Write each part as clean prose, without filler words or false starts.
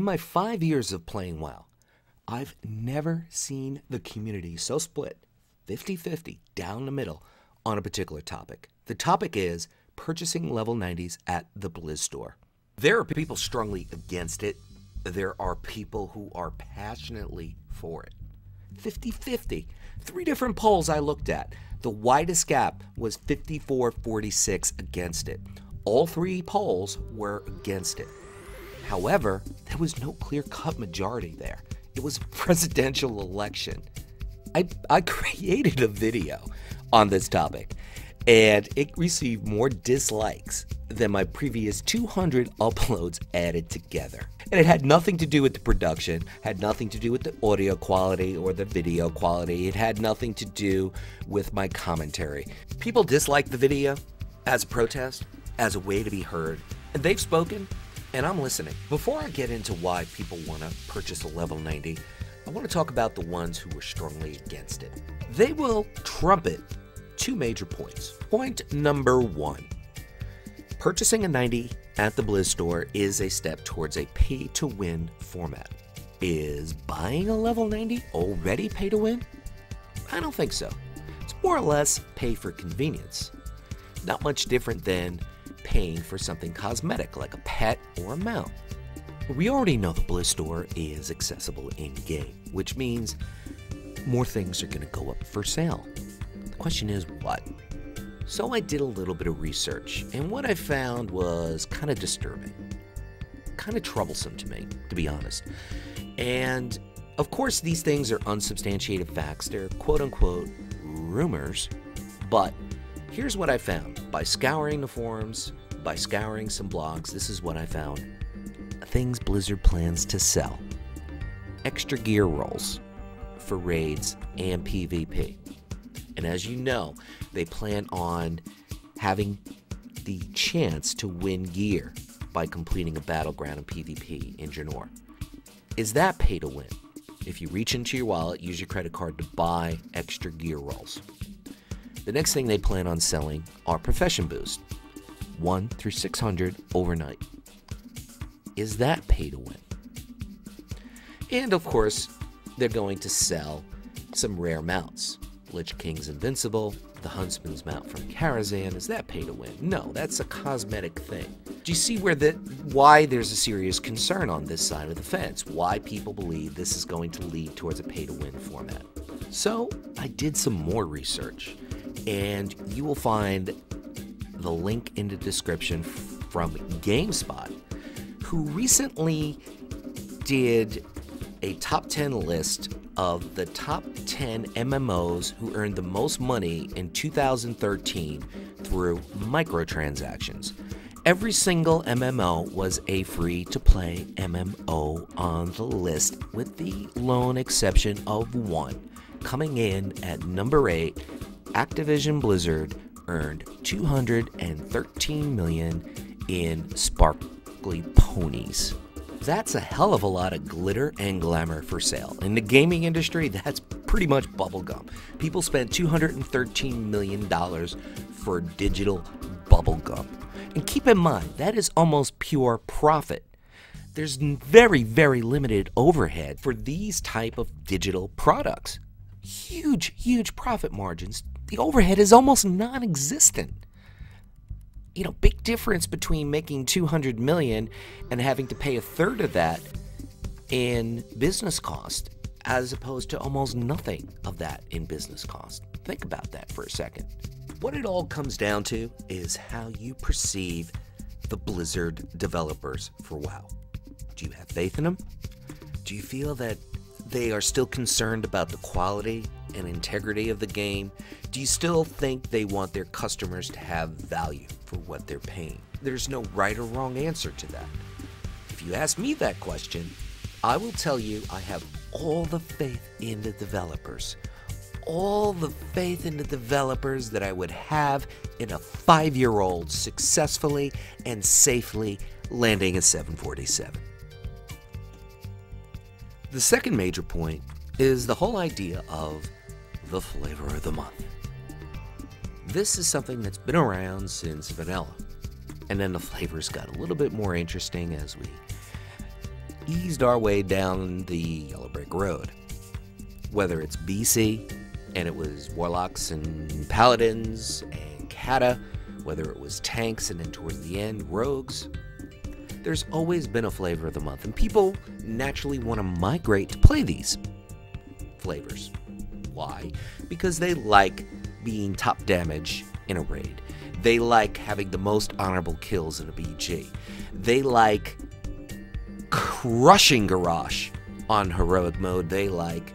my 5 years of playing WoW, I've never seen the community so split, 50-50, down the middle, on a particular topic. The topic is purchasing level 90s at the Blizz store. There are people strongly against it. There are people who are passionately for it. 50-50. 3 different polls I looked at. The widest gap was 54-46 against it. All 3 polls were against it. However, there was no clear-cut majority there. It was a presidential election. I created a video on this topic, and it received more dislikes than my previous 200 uploads added together. And it had nothing to do with the production, had nothing to do with the audio quality or the video quality. It had nothing to do with my commentary. People disliked the video as a protest, as a way to be heard, and they've spoken, and I'm listening. Before I get into why people want to purchase a level 90, I want to talk about the ones who were strongly against it. They will trumpet 2 major points. Point number 1. Purchasing a 90 at the Blizz store is a step towards a pay-to-win format. Is buying a level 90 already pay-to-win? I don't think so. It's more or less pay for convenience. Not much different than paying for something cosmetic like a pet or a mount. We already know the Blizz store is accessible in-game, which means more things are going to go up for sale. The question is what? So I did a little bit of research, and what I found was kind of disturbing, kind of troublesome to me, to be honest. And of course, these things are unsubstantiated facts. They're quote-unquote rumors, but here's what I found. By scouring the forums, by scouring some blogs, this is what I found. Things Blizzard plans to sell. Extra gear rolls for raids and PvP. And as you know, they plan on having the chance to win gear by completing a battleground in PvP in Draenor. Is that pay to win? If you reach into your wallet, use your credit card to buy extra gear rolls. The next thing they plan on selling are profession boosts, 1 through 600 overnight. Is that pay to win? And of course, they're going to sell some rare mounts. Lich King's Invincible, the Huntsman's mount from Karazhan. Is that pay to win? No, that's a cosmetic thing. Do you see why there's a serious concern on this side of the fence? Why people believe this is going to lead towards a pay to win format? So I did some more research, and you will find the link in the description from GameSpot, who recently did a top 10 list of the top 10 MMOs who earned the most money in 2013 through microtransactions. Every single MMO was a free-to-play MMO on the list, with the lone exception of one. Coming in at number 8, Activision Blizzard earned $213 million in sparkly ponies. That's a hell of a lot of glitter and glamour for sale. In the gaming industry, that's pretty much bubblegum. People spent $213 million for digital bubblegum. And keep in mind, that is almost pure profit. There's very, very limited overhead for these type of digital products. Huge, huge profit margins. The overhead is almost non-existent. You know, big difference between making $200 million and having to pay a third of that in business cost, as opposed to almost nothing of that in business cost. Think about that for a second. What it all comes down to is how you perceive the Blizzard developers for WoW. Do you have faith in them? Do you feel that they are still concerned about the quality and integrity of the game? Do you still think they want their customers to have value for what they're paying? There's no right or wrong answer to that. If you ask me that question, I will tell you I have all the faith in the developers. All the faith in the developers that I would have in a 5-year-old successfully and safely landing a 747. The second major point is the whole idea of the flavor of the month. This is something that's been around since vanilla, and then the flavors got a little bit more interesting as we eased our way down the yellow brick road. Whether it's BC, and it was Warlocks and Paladins and Kata, whether it was tanks and then towards the end, rogues, there's always been a flavor of the month, and people naturally want to migrate to play these flavors. Why? Because they like being top damage in a raid. They like having the most honorable kills in a BG. They like crushing Garrosh on heroic mode. They like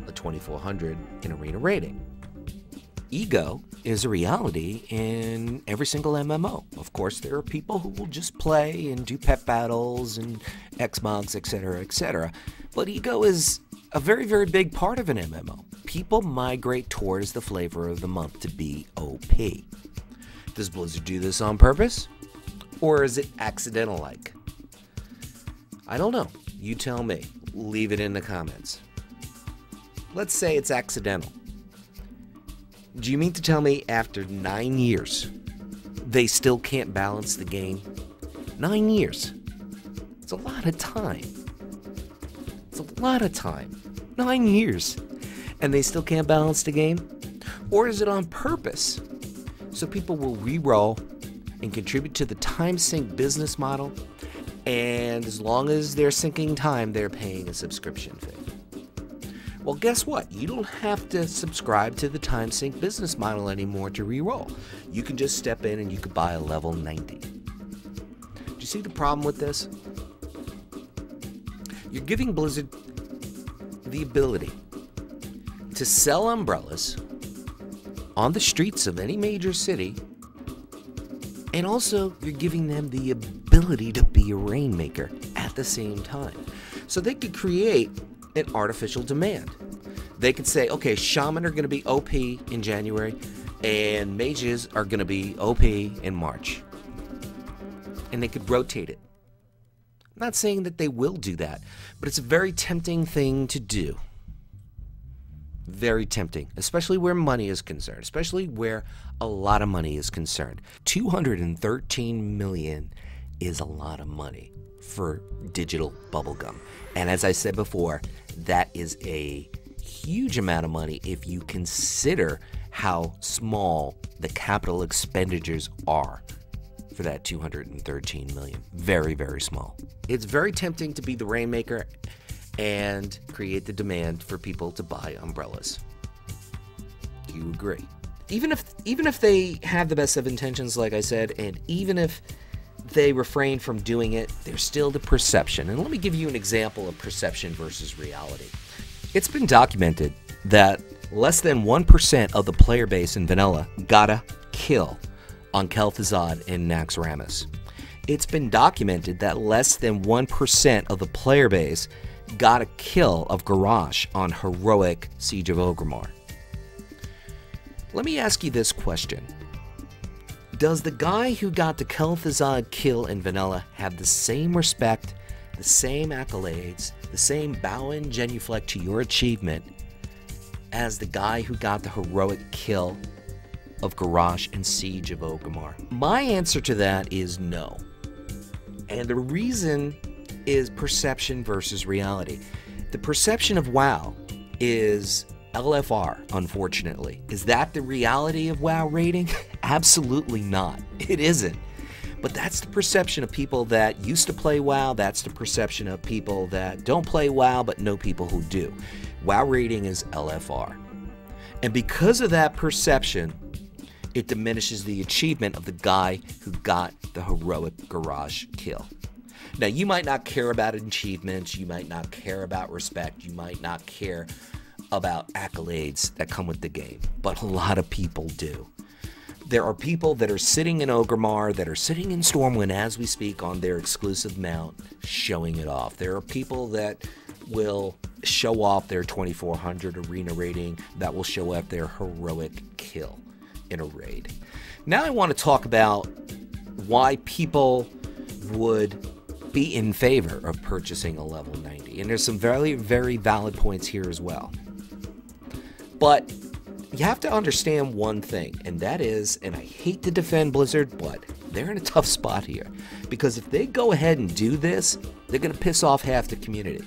a 2400 in arena rating. Ego is a reality in every single MMO. Of course, there are people who will just play and do pet battles and Xbox, etc., etc. But ego is a very, very big part of an MMO. People migrate towards the flavor of the month to be OP. Does Blizzard do this on purpose? Or is it accidental-like? I don't know. You tell me. Leave it in the comments. Let's say it's accidental. Do you mean to tell me after 9 years, they still can't balance the game? 9 years. It's a lot of time. It's a lot of time. 9 years. And they still can't balance the game? Or is it on purpose? So people will re-roll and contribute to the time sync business model, and as long as they're syncing time, they're paying a subscription fee. Well, guess what? You don't have to subscribe to the time sync business model anymore to re-roll. You can just step in and you could buy a level 90. Do you see the problem with this? You're giving Blizzard the ability to sell umbrellas on the streets of any major city, and also you're giving them the ability to be a rainmaker at the same time. So they could create an artificial demand. They could say, okay, shaman are going to be OP in January, and mages are going to be OP in March. And they could rotate it. I'm not saying that they will do that, but it's a very tempting thing to do. Very tempting, especially where money is concerned, especially where a lot of money is concerned. 213 million is a lot of money for digital bubblegum. And as I said before, that is a huge amount of money if you consider how small the capital expenditures are for that 213 million. Very, very small. It's very tempting to be the rainmaker and create the demand for people to buy umbrellas. Do you agree? Even if they have the best of intentions, like I said, and even if they refrain from doing it, there's still the perception. And let me give you an example of perception versus reality. It's been documented that less than 1% of the player base in vanilla got a kill on Kel'Thuzad and Naxxramas. It's been documented that less than 1% of the player base got a kill of Garrosh on heroic Siege of Orgrimmar. Let me ask you this question. Does the guy who got the Kel'Thuzad kill in vanilla have the same respect, the same accolades, the same bow and genuflect to your achievement as the guy who got the heroic kill of Garrosh and Siege of Orgrimmar? My answer to that is no. And the reason is perception versus reality. The perception of WoW is LFR, unfortunately. Is that the reality of WoW rating? Absolutely not. It isn't. But that's the perception of people that used to play WoW. That's the perception of people that don't play WoW but know people who do. WoW rating is LFR. And because of that perception, it diminishes the achievement of the guy who got the heroic Garrosh kill. Now, you might not care about achievements, you might not care about respect, you might not care about accolades that come with the game, but a lot of people do. There are people that are sitting in Orgrimmar, that are sitting in Stormwind as we speak on their exclusive mount, showing it off. There are people that will show off their 2400 arena rating, that will show off their heroic kill in a raid. Now I want to talk about why people would be in favor of purchasing a level 90. And there's some very, very valid points here as well. But you have to understand one thing, and that is, and I hate to defend Blizzard, but they're in a tough spot here. Because if they go ahead and do this, They're going to piss off half the community.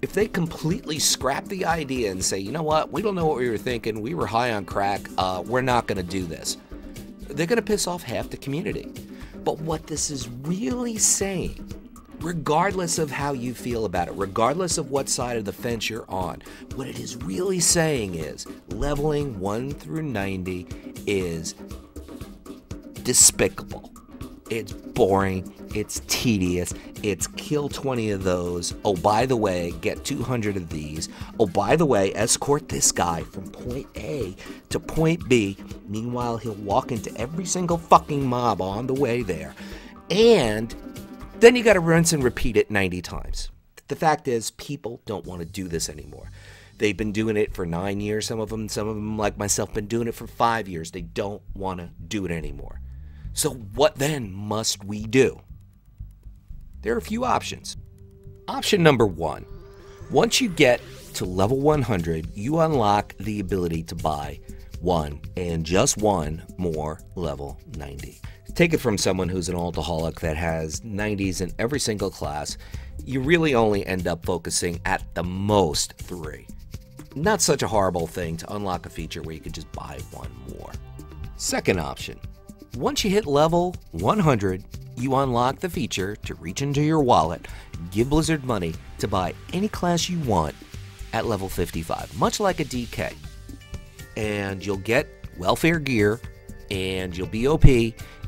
If they completely scrap the idea and say, you know what, we don't know what we were thinking, we were high on crack, we're not going to do this, they're going to piss off half the community. But what this is really saying, regardless of how you feel about it, regardless of what side of the fence you're on, what it is really saying is leveling 1 through 90 is despicable. It's boring, it's tedious, it's kill 20 of those. Oh, by the way, get 200 of these. Oh, by the way, escort this guy from point A to point B. Meanwhile, he'll walk into every single fucking mob on the way there. And then you gotta rinse and repeat it 90 times. The fact is, people don't want to do this anymore. They've been doing it for 9 years, some of them like myself, been doing it for 5 years. They don't want to do it anymore. So what then must we do? There are a few options. Option number 1. Once you get to level 100, you unlock the ability to buy one and just one more level 90. Take it from someone who's an alcoholic that has 90s in every single class, you really only end up focusing at the most 3. Not such a horrible thing to unlock a feature where you can just buy one more. Second option. Once you hit level 100, you unlock the feature to reach into your wallet, give Blizzard money to buy any class you want at level 55, much like a DK. And you'll get welfare gear, and you'll be OP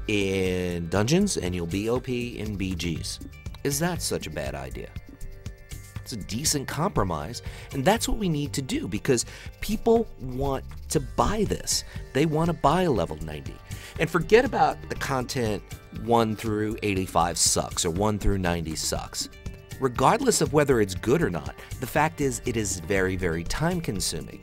in dungeons, and you'll be OP in BGs. Is that such a bad idea? It's a decent compromise, and that's what we need to do because people want to buy this. They want to buy level 90. And forget about the content 1 through 85 sucks or 1 through 90 sucks. Regardless of whether it's good or not, the fact is it is very, very time consuming.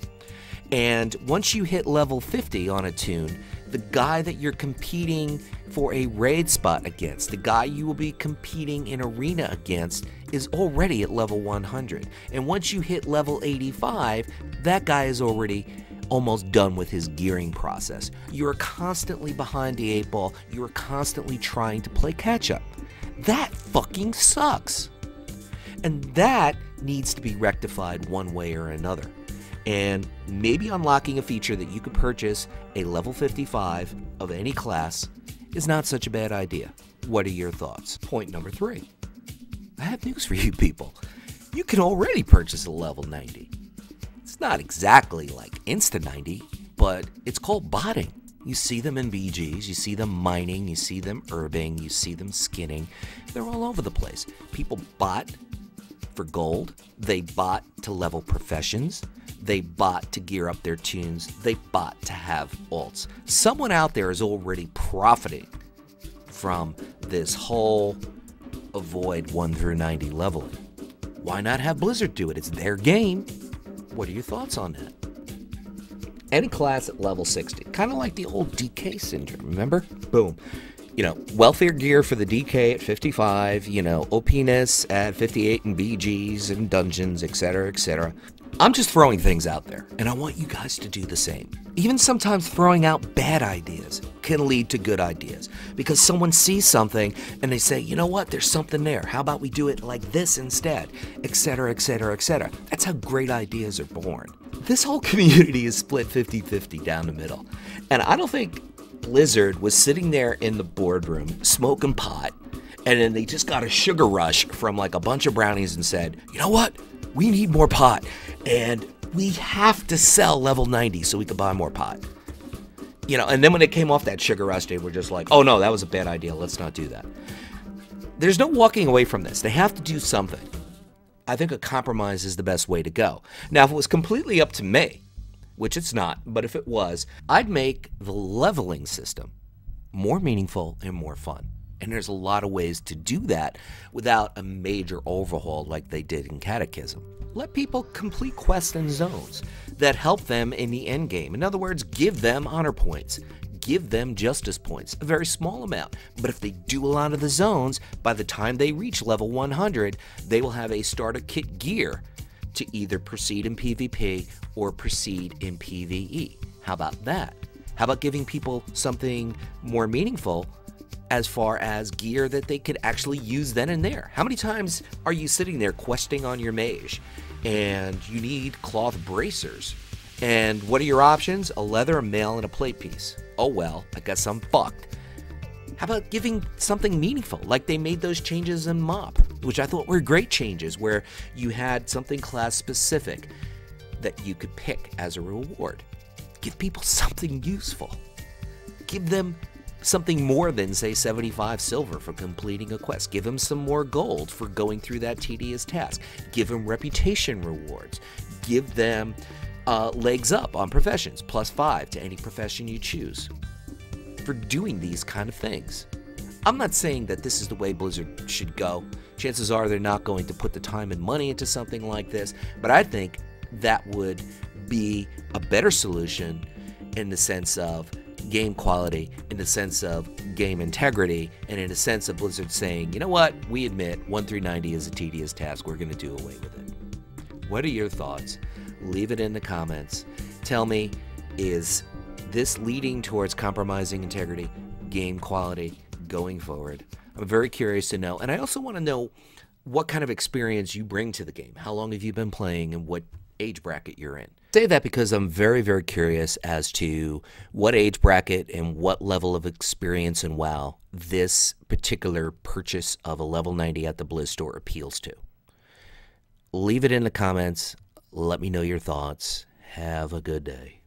And once you hit level 50 on a tune, the guy that you're competing for a raid spot against, the guy you will be competing in arena against, is already at level 100. And once you hit level 85, that guy is already almost done with his gearing process. You are constantly behind the 8 ball. You are constantly trying to play catch up. That fucking sucks. And that needs to be rectified one way or another. And maybe unlocking a feature that you could purchase a level 55 of any class is not such a bad idea. What are your thoughts? Point number 3. I have news for you people. You can already purchase a level 90. It's not exactly like Insta 90, but it's called botting. You see them in BGs, you see them mining, you see them herbing, you see them skinning. They're all over the place. People bot for gold. They bot to level professions. They bot to gear up their tunes. They bot to have alts. Someone out there is already profiting from this whole avoid 1 through 90 leveling. Why not have Blizzard do it? It's their game. What are your thoughts on that? Any class at level 60, kind of like the old DK syndrome, remember? Boom. You know, welfare gear for the DK at 55, you know, OPness at 58 in BGs and dungeons, etc., etc. I'm just throwing things out there, and I want you guys to do the same. Even sometimes throwing out bad ideas can lead to good ideas, because someone sees something and they say, you know what, there's something there. How about we do it like this instead, etc., etc., etc. That's how great ideas are born. This whole community is split 50-50 down the middle, and I don't think Blizzard was sitting there in the boardroom smoking pot, and then they just got a sugar rush from like a bunch of brownies and said, you know what? We need more pot, and we have to sell level 90 so we can buy more pot. You know, and then when they came off that sugar rush, they were just like, oh no, that was a bad idea, let's not do that. There's no walking away from this. They have to do something. I think a compromise is the best way to go. Now, if it was completely up to me, which it's not, but if it was, I'd make the leveling system more meaningful and more fun. And there's a lot of ways to do that without a major overhaul like they did in Catechism. Let people complete quests and zones that help them in the end game. In other words, give them honor points. Give them justice points, a very small amount. But if they do a lot of the zones, by the time they reach level 100, they will have a starter kit gear to either proceed in PvP or proceed in PvE. How about that? How about giving people something more meaningful as far as gear that they could actually use then and there. How many times are you sitting there questing on your mage and you need cloth bracers? And what are your options? A leather, a mail, and a plate piece. Oh well, I guess I'm fucked. How about giving something meaningful, like they made those changes in MOP, which I thought were great changes, where you had something class specific that you could pick as a reward. Give people something useful. Give them something more than, say, 75 silver for completing a quest. Give them some more gold for going through that tedious task. Give them reputation rewards. Give them legs up on professions, +5 to any profession you choose for doing these kind of things. I'm not saying that this is the way Blizzard should go. Chances are they're not going to put the time and money into something like this, but I think that would be a better solution in the sense of game quality, in the sense of game integrity, and in the sense of Blizzard saying, you know what, we admit 1 through 90 is a tedious task, we're going to do away with it. What are your thoughts? Leave it in the comments. Tell me, is this leading towards compromising integrity, game quality going forward? I'm very curious to know, and I also want to know what kind of experience you bring to the game. How long have you been playing and what age bracket you're in? I say that because I'm very, very curious as to what age bracket and what level of experience in WoW this particular purchase of a level 90 at the Blizz store appeals to. Leave it in the comments. Let me know your thoughts. Have a good day.